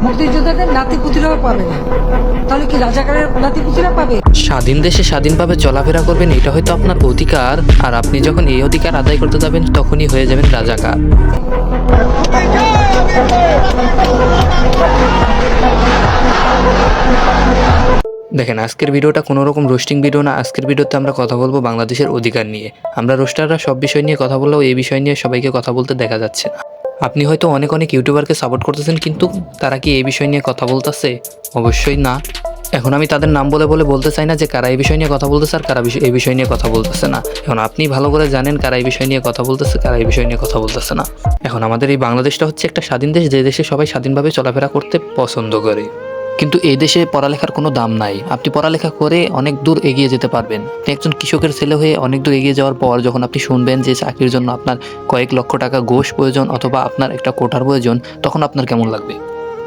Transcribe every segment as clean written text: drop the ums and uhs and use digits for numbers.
মুক্তিযোদ্ধাদের নাতিপুতিরাও পাবে না, তাহলে কি রাজাকারের নাতিপুতিরা পাবে? স্বাধীন দেশে স্বাধীনভাবে চলাফেরা করবেন, এটা হয়তো আপনার অধিকার। আর আপনি যখন এই অধিকার আদায় করতে যাবেন তখনই হয়ে যাবেন রাজাকার। দেখেন, আজকের ভিডিওটা কোনো রকম রোস্টিং ভিডিও না। আজকের ভিডিওতে আমরা কথা বলবো বাংলাদেশের অধিকার নিয়ে। আমরা রোস্টাররা সব বিষয় নিয়ে কথা বললেও এই বিষয় নিয়ে সবাইকে কথা বলতে দেখা যাচ্ছে না। আপনি হয়তো অনেক ইউটিউবারকে সাপোর্ট করতেছেন, কিন্তু তারা কি এই বিষয় নিয়ে কথা বলতেছে? অবশ্যই না। এখন আমি তাদের নাম বলতে চাই না যে কারা এই বিষয় নিয়ে কথা বলতেছে আর কারা এই বিষয় নিয়ে কথা বলতেছে না। এখন আপনি ভালো করে জানেন কারা এই বিষয় নিয়ে কথা বলতেছে, কারা এই বিষয় নিয়ে কথা বলতেছে না। এখন আমাদের এই বাংলাদেশটা হচ্ছে একটা স্বাধীন দেশ, যে দেশে সবাই স্বাধীনভাবে চলাফেরা করতে পছন্দ করে। কিন্তু এই দেশে পড়ালেখার কোনো দাম নাই। আপনি পড়ালেখা করে অনেক দূর এগিয়ে যেতে পারবেন। আপনি একজন কৃষকের ছেলে হয়ে অনেক দূর এগিয়ে যাওয়ার পর যখন আপনি শুনবেন যে চাকরির জন্য আপনার কয়েক লক্ষ টাকা ঘুষ প্রয়োজন অথবা আপনার একটা কোঠার প্রয়োজন, তখন আপনার কেমন লাগবে?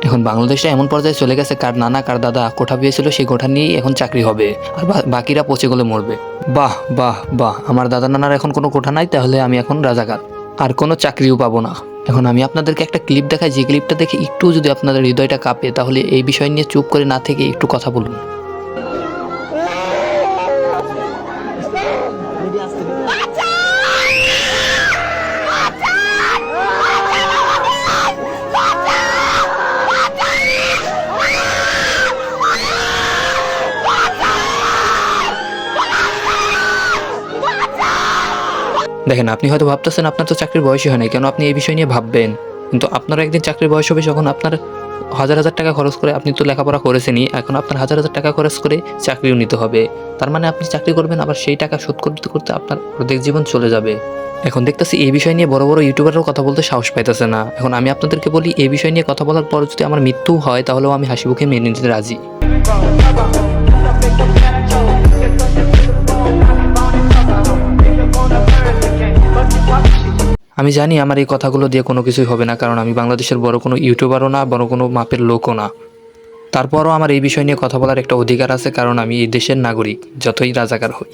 এখন বাংলাদেশে এমন পর্যায়ে চলে গেছে, কার নানা কার দাদা কোঠা পেয়েছিল, সেই কোঠা নিয়েই এখন চাকরি হবে, আর বাকিরা পচে গলে মরবে। বাহ বাহ বাহ, আমার দাদা নানার এখন কোনো কোঠা নাই, তাহলে আমি এখন রাজাকার, আর কোনো চাকরিও পাবো না। এখন আমি আপনাদেরকে একটা ক্লিপ দেখাই, যে ক্লিপটা দেখে একটু যদি আপনাদের হৃদয়টা কাঁপে, তাহলে এই বিষয় নিয়ে চুপ করে না থেকে একটু কথা বলুন। দেখেন, আপনি হয়তো ভাবতেছেন আপনার তো চাকরির বয়সই হয় না, কেন আপনি এই বিষয় নিয়ে ভাববেন? কিন্তু আপনারও একদিন চাকরির বয়স হবে, যখন আপনার হাজার হাজার টাকা খরচ করে, আপনি তো লেখাপড়া করেছেনই, এখন আপনার হাজার হাজার টাকা খরচ করে চাকরিও নিতে হবে। তার মানে আপনি চাকরি করবেন, আবার সেই টাকা শোধ করতে করতে আপনার অর্ধেক জীবন চলে যাবে। এখন দেখতেছি এই বিষয় নিয়ে বড় বড় ইউটিউবাররাও কথা বলতে সাহস পাইতেছে না। এখন আমি আপনাদেরকে বলি, এই বিষয় নিয়ে কথা বলার পর যদি আমার মৃত্যু হয়, তাহলেও আমি হাসিমুখে মেনে নিতে রাজি। আমি জানি আমার এই কথাগুলো দিয়ে কোনো কিছুই হবে না, কারণ আমি বাংলাদেশের বড় কোনো ইউটিউবারও না, বড় কোনো মাপের লোকও না। তারপরও আমার এই বিষয় নিয়ে কথা বলার একটা অধিকার আছে, কারণ আমি এই দেশের নাগরিক, যতই রাজাকার হই।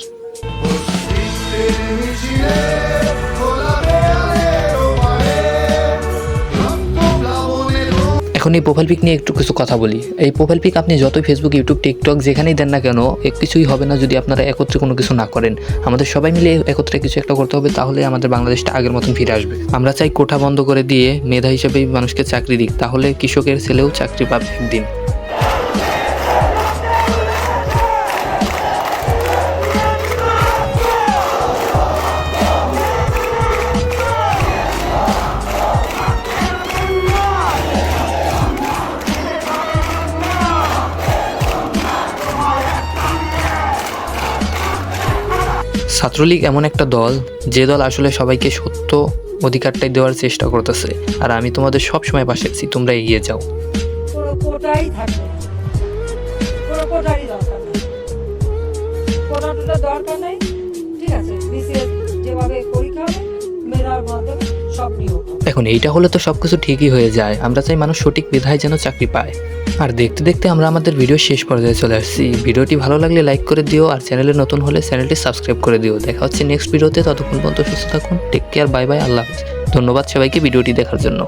এখন এই প্রোফাইল পিক নিয়ে একটু কিছু কথা বলি। এই প্রোফাইল পিক আপনি যতই ফেসবুক, ইউটিউব, টিকটক যেখানেই দেন না কেন, কিছুই হবে না যদি আপনারা একত্রে কোনো কিছু না করেন। আমাদের সবাই মিলে একত্রে কিছু একটা করতে হবে, তাহলে আমাদের বাংলাদেশটা আগের মতন ফিরে আসবে। আমরা চাই কোঠা বন্ধ করে দিয়ে মেধা হিসেবেই মানুষকে চাকরি দিক, তাহলে কৃষকের ছেলেও চাকরি পাবে একদিন। ছাত্রলীগ এমন একটা দল, যে দল আসলে সবাইকে সত্য অধিকারটাই দেওয়ার চেষ্টা করতেছে, আর আমি তোমাদের সব সময় পাশে আছি, তোমরা এগিয়ে যাও। কোনো কোটাই থাকবে না, কোনো কোটারই দরকার নেই, কোটাটা দরকার নেই। ঠিক আছে, বিসিএস যেভাবে পরীক্ষা হবে, মেধার মাধ্যমে সব নিয়োগ হবে। এখন এইটা হলে তো সবকিছু ঠিকই হয়ে যায়। আমরা চাই মানুষ সঠিক মেধায় যেন চাকরি পায়। আর দেখতে দেখতে আমরা আমাদের ভিডিও শেষ পর্যায়ে চলে আসছি। ভিডিওটি ভালো লাগলে লাইক করে দিও, আর চ্যানেলে নতুন হলে চ্যানেলটি সাবস্ক্রাইব করে দিও। দেখা হচ্ছে নেক্সট ভিডিওতে, ততক্ষণ পর্যন্ত সুস্থ থাকুন। টেক কেয়ার, বাই বাই, আল্লাহ হাফেজ। ধন্যবাদ সবাইকে ভিডিওটি দেখার জন্য।